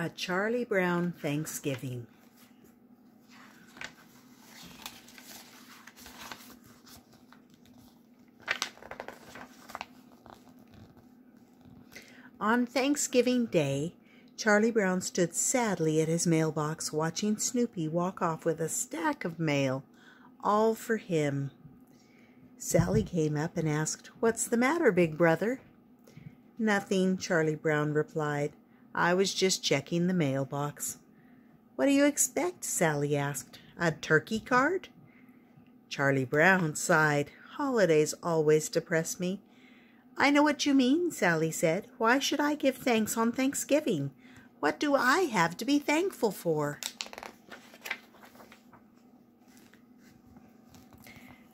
A Charlie Brown Thanksgiving. On Thanksgiving Day, Charlie Brown stood sadly at his mailbox watching Snoopy walk off with a stack of mail, all for him. Sally came up and asked, "What's the matter, big brother?" "Nothing," Charlie Brown replied. "I was just checking the mailbox." "What do you expect?" Sally asked. "A turkey card?" Charlie Brown sighed. "Holidays always depress me." "I know what you mean," Sally said. "Why should I give thanks on Thanksgiving? What do I have to be thankful for?"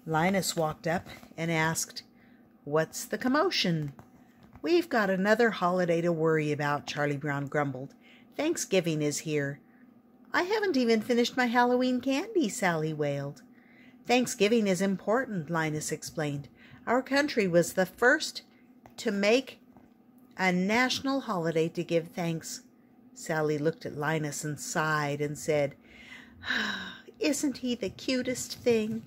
Linus walked up and asked, "What's the commotion?" "We've got another holiday to worry about," Charlie Brown grumbled. "Thanksgiving is here." "I haven't even finished my Halloween candy," Sally wailed. "Thanksgiving is important," Linus explained. "Our country was the first to make a national holiday to give thanks." Sally looked at Linus and sighed and said, "Isn't he the cutest thing?"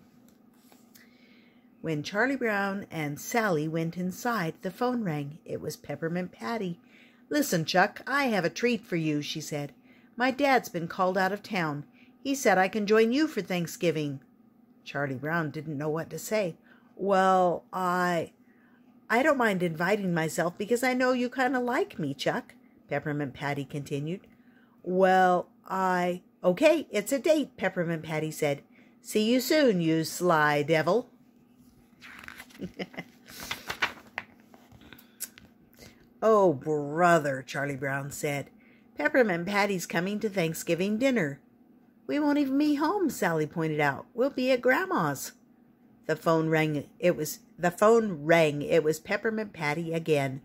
When Charlie Brown and Sally went inside, the phone rang. It was Peppermint Patty. "Listen, Chuck, I have a treat for you," she said. "My dad's been called out of town. He said I can join you for Thanksgiving." Charlie Brown didn't know what to say. "Well, I don't mind inviting myself because I know you kind of like me, Chuck," Peppermint Patty continued. "Well, Okay, it's a date," Peppermint Patty said. "See you soon, you sly devil." "Oh, brother," Charlie Brown said. "Peppermint Patty's coming to Thanksgiving dinner." "We won't even be home," Sally pointed out. "We'll be at Grandma's." The phone rang. It was Peppermint Patty again.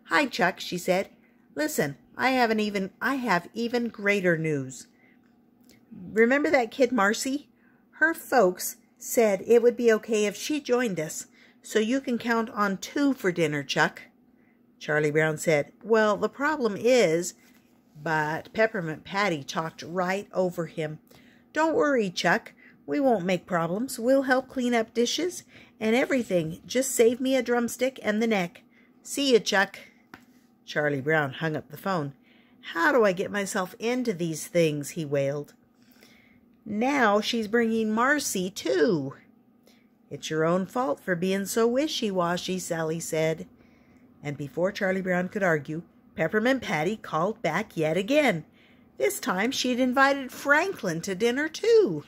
"Hi, Chuck," she said. "Listen, I have even greater news. Remember that kid Marcy? Her folks said it would be okay if she joined us, so you can count on 2 for dinner, Chuck." Charlie Brown said, "Well, the problem is," but Peppermint Patty talked right over him. "Don't worry, Chuck. We won't make problems. We'll help clean up dishes and everything. Just save me a drumstick and the neck. See you, Chuck." Charlie Brown hung up the phone. "How do I get myself into these things?" he wailed. "Now she's bringing Marcy, too." "It's your own fault for being so wishy-washy," Sally said. And before Charlie Brown could argue, Peppermint Patty called back yet again. This time she'd invited Franklin to dinner, too.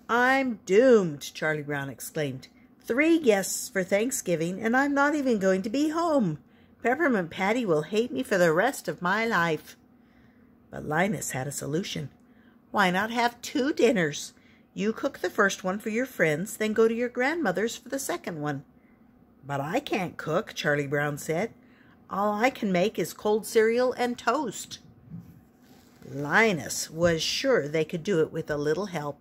"I'm doomed," Charlie Brown exclaimed. 3 guests for Thanksgiving, and I'm not even going to be home. Peppermint Patty will hate me for the rest of my life." But Linus had a solution. "Why not have 2 dinners? You cook the first one for your friends, then go to your grandmother's for the second one." "But I can't cook," Charlie Brown said. "All I can make is cold cereal and toast." Linus was sure they could do it with a little help.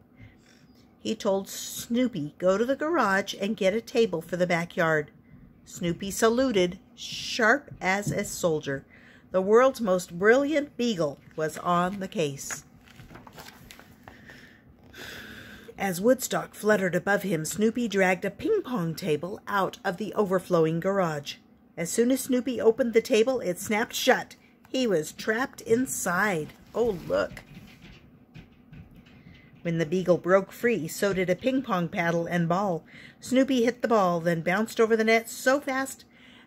He told Snoopy, "Go to the garage and get a table for the backyard." Snoopy saluted, sharp as a soldier. The world's most brilliant beagle was on the case. As Woodstock fluttered above him, Snoopy dragged a ping-pong table out of the overflowing garage. As soon as Snoopy opened the table, it snapped shut. He was trapped inside. Oh, look. When the beagle broke free, so did a ping-pong paddle and ball. Snoopy hit the ball, then bounced over the net so fast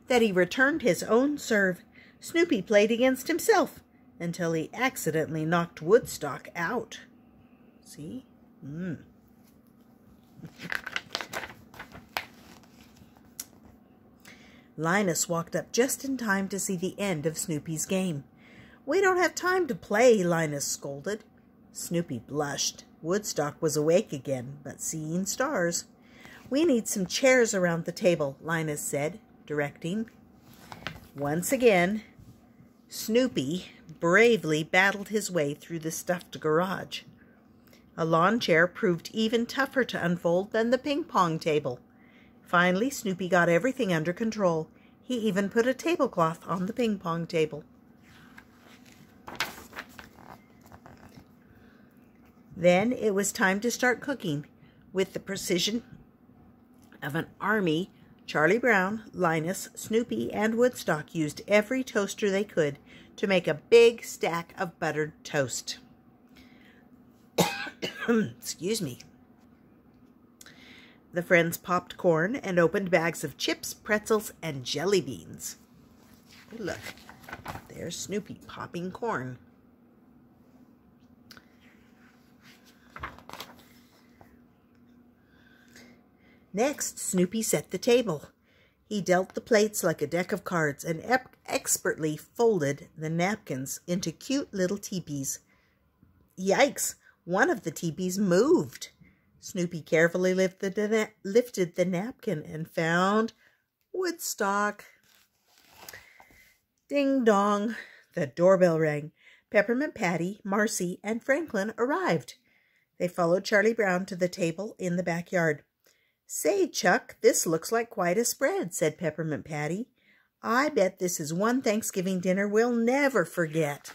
that he returned his own serve. Snoopy played against himself until he accidentally knocked Woodstock out. See? Linus walked up just in time to see the end of Snoopy's game. "We don't have time to play," Linus scolded. Snoopy blushed. Woodstock was awake again, but seeing stars. "We need some chairs around the table," Linus said, directing. Once again, Snoopy bravely battled his way through the stuffed garage. A lawn chair proved even tougher to unfold than the ping-pong table. Finally, Snoopy got everything under control. He even put a tablecloth on the ping-pong table. Then it was time to start cooking. With the precision of an army, Charlie Brown, Linus, Snoopy, and Woodstock used every toaster they could to make a big stack of buttered toast. Excuse me. The friends popped corn and opened bags of chips, pretzels, and jelly beans. Oh, look, there's Snoopy popping corn. Next, Snoopy set the table. He dealt the plates like a deck of cards and expertly folded the napkins into cute little teepees. Yikes! One of the teepees moved. Snoopy carefully lifted the napkin and found Woodstock. Ding dong! The doorbell rang. Peppermint Patty, Marcy, and Franklin arrived. They followed Charlie Brown to the table in the backyard. "Say, Chuck, this looks like quite a spread," said Peppermint Patty. "I bet this is one Thanksgiving dinner we'll never forget."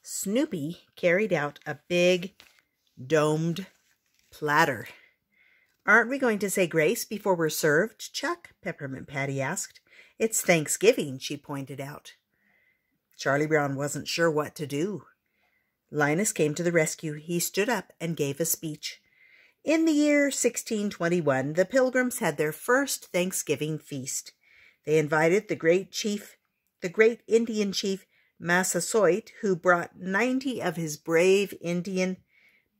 Snoopy carried out a big, domed platter. "Aren't we going to say grace before we're served, Chuck?" Peppermint Patty asked. "It's Thanksgiving," she pointed out. Charlie Brown wasn't sure what to do. Linus came to the rescue. He stood up and gave a speech. In the year 1621, the Pilgrims had their first Thanksgiving feast. They invited the great Indian chief Massasoit, who brought 90 of his brave Indians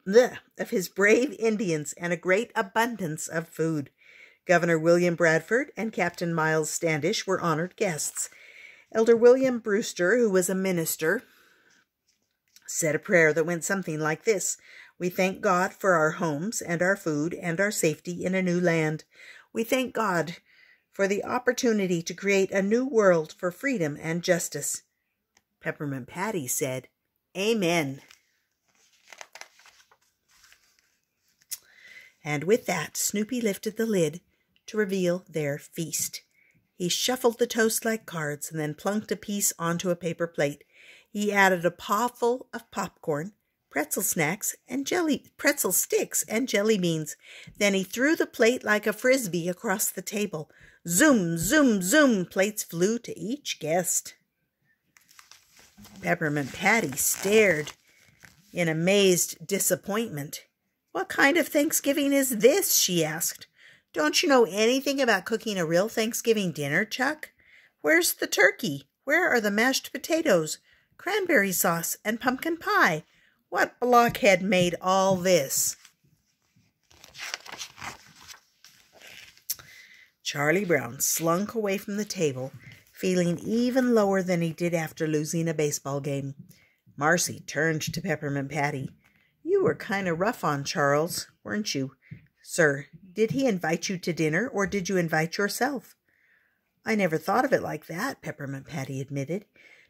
and a great abundance of food. Governor William Bradford and Captain Miles Standish were honored guests. Elder William Brewster, who was a minister, said a prayer that went something like this: "We thank God for our homes and our food and our safety in a new land. We thank God for the opportunity to create a new world for freedom and justice." Peppermint Patty said, "Amen." And with that, Snoopy lifted the lid to reveal their feast. He shuffled the toast like cards and then plunked a piece onto a paper plate. He added a pawful of popcorn, pretzel sticks, and jelly beans. Then he threw the plate like a frisbee across the table. Zoom, zoom, zoom, plates flew to each guest. Peppermint Patty stared in amazed disappointment. "What kind of Thanksgiving is this?" she asked. "Don't you know anything about cooking a real Thanksgiving dinner, Chuck? Where's the turkey? Where are the mashed potatoes, cranberry sauce, and pumpkin pie? What blockhead made all this?" Charlie Brown slunk away from the table, feeling even lower than he did after losing a baseball game. Marcy turned to Peppermint Patty. "You were kind of rough on Charles, weren't you? Sir, did he invite you to dinner, or did you invite yourself?" "I never thought of it like that," Peppermint Patty admitted.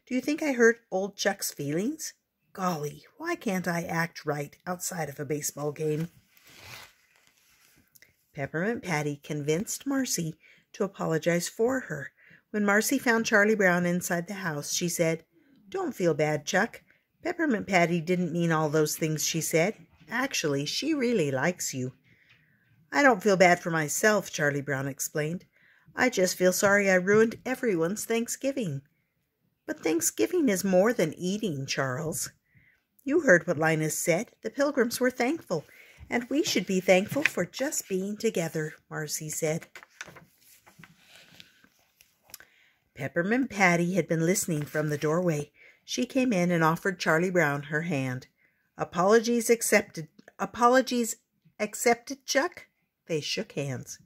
"Do you think I hurt old Chuck's feelings? Golly, why can't I act right outside of a baseball game?" Peppermint Patty convinced Marcy to apologize for her. When Marcy found Charlie Brown inside the house, she said, "Don't feel bad, Chuck. Peppermint Patty didn't mean all those things she said. Actually, she really likes you." "I don't feel bad for myself," Charlie Brown explained. "I just feel sorry I ruined everyone's Thanksgiving." "But Thanksgiving is more than eating, Charles. You heard what Linus said. The Pilgrims were thankful, and we should be thankful for just being together," Marcy said. Peppermint Patty had been listening from the doorway. She came in and offered Charlie Brown her hand. "Apologies accepted. Apologies accepted, Chuck?" They shook hands.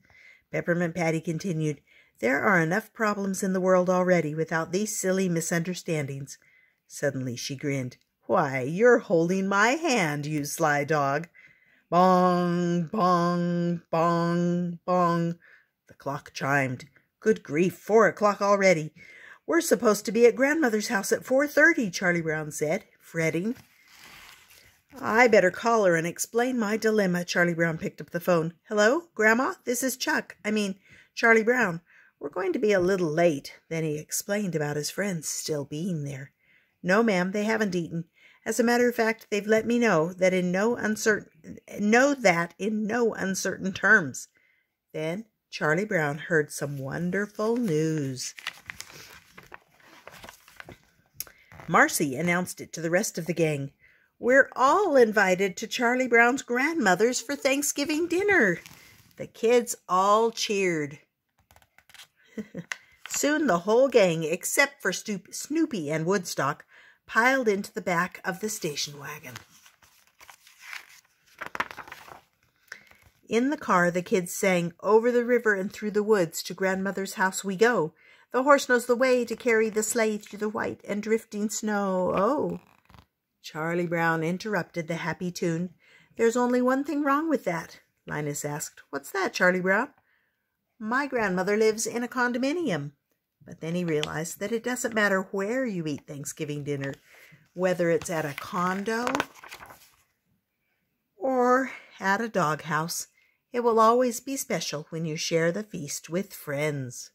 Peppermint Patty continued, "There are enough problems in the world already without these silly misunderstandings." Suddenly she grinned. "Why, you're holding my hand, you sly dog." Bong, bong, bong, bong. The clock chimed. "Good grief, 4 o'clock already. We're supposed to be at Grandmother's house at 4:30, Charlie Brown said, fretting. I better call her and explain my dilemma. Charlie Brown picked up the phone. Hello, Grandma? This is Charlie Brown. We're going to be a little late. Then he explained about his friends still being there. No, ma'am, they haven't eaten. As a matter of fact, they've let me know that in no uncertain terms. Then Charlie Brown heard some wonderful news. Marcy announced it to the rest of the gang. We're all invited to Charlie Brown's grandmother's for Thanksgiving dinner. The kids all cheered. Soon the whole gang, except for Snoopy and Woodstock, piled into the back of the station wagon. In the car, the kids sang, "Over the river and through the woods, to grandmother's house we go. The horse knows the way to carry the sleigh through the white and drifting snow." Oh! Charlie Brown interrupted the happy tune. There's only one thing wrong with that, Linus asked. What's that, Charlie Brown? My grandmother lives in a condominium. But then he realized that it doesn't matter where you eat Thanksgiving dinner, whether it's at a condo or at a doghouse. It will always be special when you share the feast with friends.